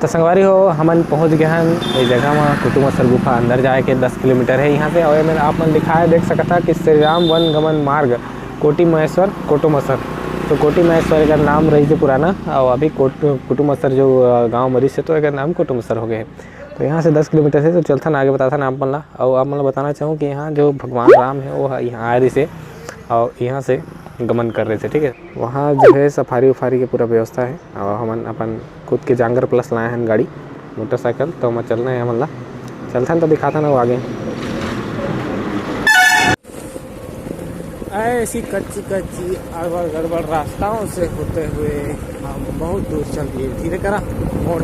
तो संगवारी हो हमन पहुंच गए हैं ये जगह में कुटुमसर गुफा अंदर जाए के 10 किलोमीटर है यहाँ से। और मैंने आप मन दिखाया देख सकता कि श्री राम वन गमन मार्ग कोटी महेश्वर कुटुमसर। तो कोटी महेश्वर का नाम रही थे पुराना और अभी कुटुमसर जो गांव मरीज से तो एक नाम कुटुमसर हो गए। तो यहाँ से 10 किलोमीटर से तो चलता आगे बताता ना आप मन ला। और आप मन बताना चाहूँ कि यहाँ जो भगवान राम है वो यहाँ आए रही से और यहाँ से गमन कर रहे थे। ठीक है, वहाँ जो है सफारी उफारी की पूरा व्यवस्था है। और हमन अपन खुद के जांगर प्लस लाए हैं गाड़ी मोटरसाइकिल। तो हम चलना है हमन ला चलता तो दिखाता ना वो आगे। ऐसी कच्ची कच्ची अड़बड़ गड़बड़ रास्ताओं से होते हुए हम बहुत दूर चल दिए। धीरे करा मोड़,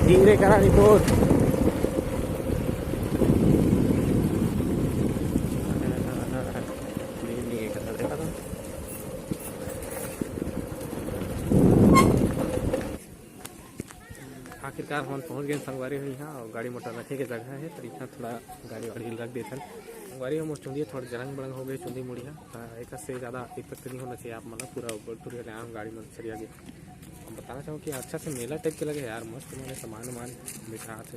धीरे करा नहीं तो आखिरकार हम पहुंच गए संगवारी हो यहाँ। और गाड़ी मोटर रखे के जगह है तो यहाँ थोड़ा गाड़ी वाड़ी रख देते हैं। संगवारी हम चुंदी थोड़ा जरंग बरंग हो गई चुंदी मुड़िया एक से ज़्यादा इफेक्ट नहीं होना चाहिए। आप मतलब पूरा ऊपर आम गाड़ी में सरिया गए। हम बताना चाहूँ कि अच्छा से मेला टाइप के लगे यार, मस्त मैंने सामान वामान बिठा थे।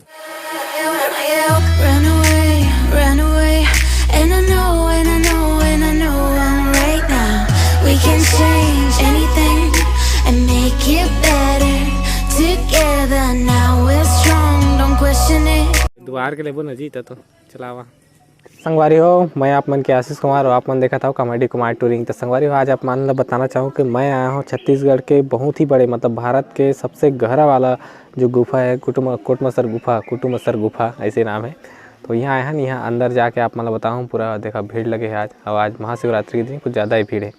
द्वार के लिए बोल जी तो चलावा संगवारी हो। मैं आप मन के आशीष कुमार और आप मन देखा था कॉमेडी कुमार टूरिंग। तो संगवारी हो आज आप मान लो बताना चाहूँ कि मैं आया हूँ छत्तीसगढ़ के बहुत ही बड़े मतलब भारत के सबसे गहरा वाला जो गुफा है कुटुमसर गुफा ऐसे नाम है। तो यहाँ आया है यहाँ अंदर जाके आप मतलब बताऊँ पूरा देखा भीड़ लगे है आज। और आज महाशिवरात्रि के दिन कुछ ज़्यादा ही भीड़ है।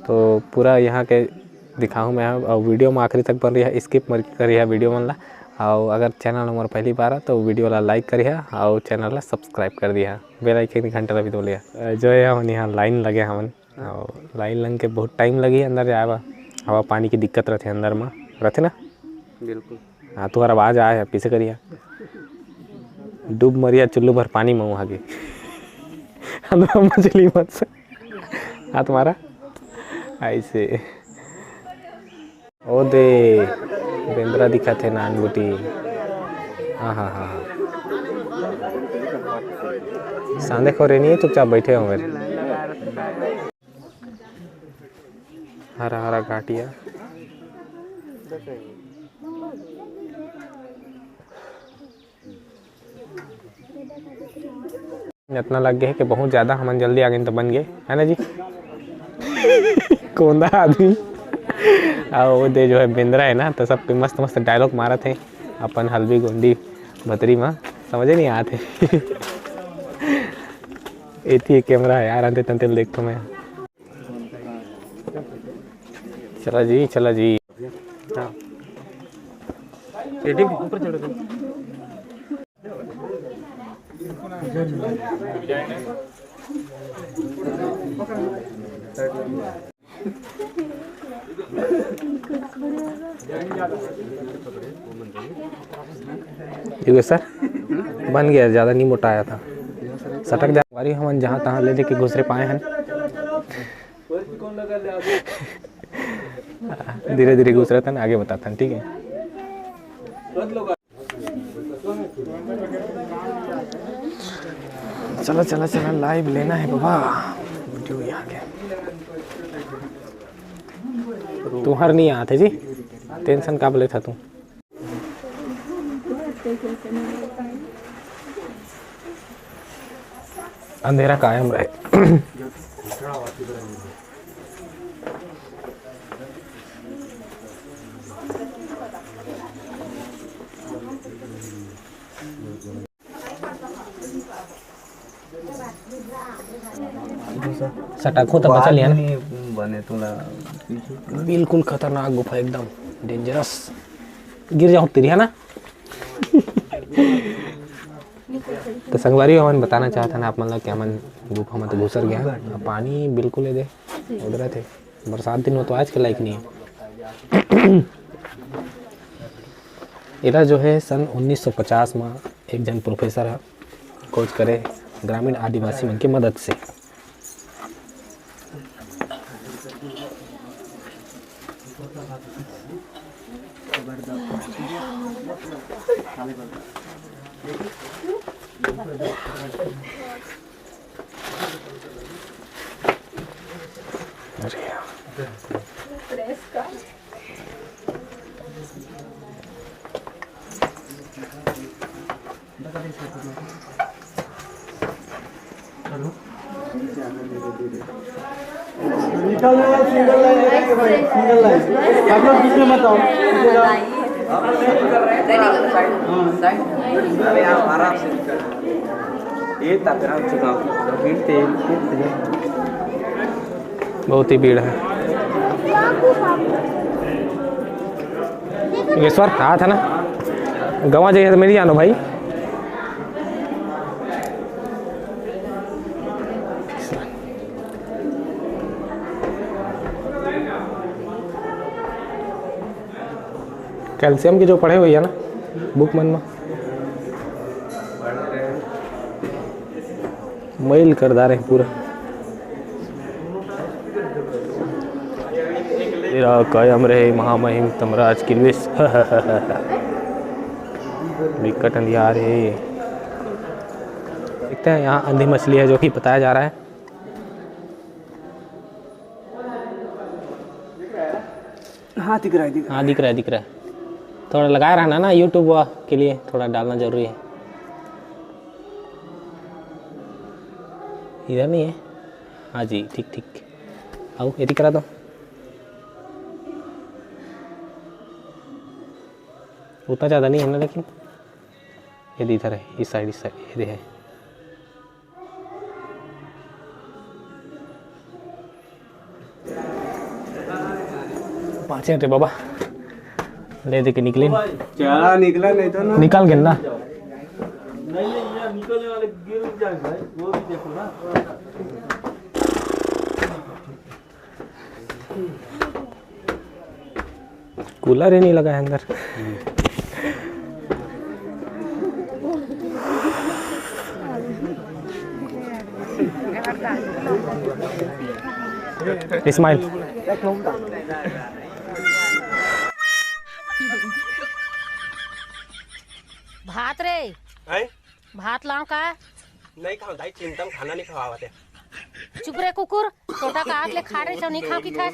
तो पूरा यहाँ के दिखाऊँ मैं और वीडियो में आखिरी तक बन रही है, स्किप मत करिए वीडियो मन ला। और अगर चैनल नंबर पहली बार है तो वीडियो ला लाइक करिए और चैनल ला सब्सक्राइब कर दिया, बेल आइकन घंटा भी दबा जो है। हम यहाँ लाइन लगे हमन और लाइन लग के बहुत टाइम लगी अंदर जाए। हवा पानी की दिक्कत रहते अंदर में रहते ना बिल्कुल। हाँ तुम्हारा आवाज़ आए है पीछे करिए डूब मरिया चुल्लू भर पानी में वहाँ के मछली मत से हाँ तुम्हारा ऐसे ओ दे बेंद्रा दिखा थे नान बुटी। हाँ हाँ हाँ हाँ सांदे खोरे नहीं है चुपचाप बैठे हो मेरे। हरा हरा घाटिया इतना लग गया है कि बहुत ज़्यादा हमन जल्दी आ गए तो बन गए है ना जी कोंदा आदमी। और वो दे जो है बेंद्रा है ना तो सब मस्त मस्त डायलॉग मारा थे अपन हल्दी गुंडी भतरी में समझे नहीं आते एथी कैमरा है यार अंते तंते देख तो मैं चला जी हाँ ऊपर चढ़ो देखो सर बन गया, ज़्यादा नहीं मोटा आया था सटक जा बारी हम जहाँ तहाँ ले लेके घुसरे पाए हैं धीरे धीरे घुस रहे थे ना आगे बताते हैं ठीक है। चला लाइव लेना है बाबा वीडियो यहाँ के तुम्हार नहीं आते जी टेंशन का बोले था तू अंधेरा कायम रहे सटाखो तो बचा लिया ना बने तुला बिल्कुल खतरनाक गुफा एकदम डेंजरस गिर जाओ तेरी है ना तो संगवारी हमन बताना चाहता ना आप मतलब क्या मन गुफा में तो घुसर गया पानी बिल्कुल दे उधर थे बरसात दिन में तो आज के लायक नहीं है। इला जो है सन 1950 में एक जन प्रोफेसर है खोज करे ग्रामीण आदिवासी मन की मदद से सिंगल लाइन रहेंगे भाई, सिंगल लाइन आप लोग बीच में मत आओ। आराम से ये बहुत ही भीड़ है। ईश्वर कहा था ना गवा जाइए तो मेरी जानो भाई। कैल्शियम की जो पढ़े हुई है ना बुक मन में मैल कर दा रहे पूरा। तेरा कायम रहे महामहिम तमराज किल्विस। विकट अंधियार है। देखते हैं यहाँ अंधी मछली है जो कि बताया जा रहा है। हाँ दिख रहा है, हाँ दिख रहा है दिख रहा है। थोड़ा लगाया रहना ना यूट्यूब के लिए, थोड़ा डालना जरूरी है। इधर नहीं है। हाँ जी ठीक ठीक। आओ यदि करा दो। उतना ज़्यादा नहीं है ना, लेकिन यदि इधर है, इस साइड यदि है। पाँच मिनट बाबा ले दे के निकले। क्या निकला नहीं था ना, निकाल के ना नहीं ये निकलने वाले गिर जाए भाई, वो भी देखो ना। कूलर ही नहीं लगा है अंदर। इस्माइल भात रे भात लाओ का नहीं खाओ दाई, चिंता में खाना नहीं खवाते। चुप रे कुकुर, छोटा काट ले खा रहे छो, नहीं खाओ की था।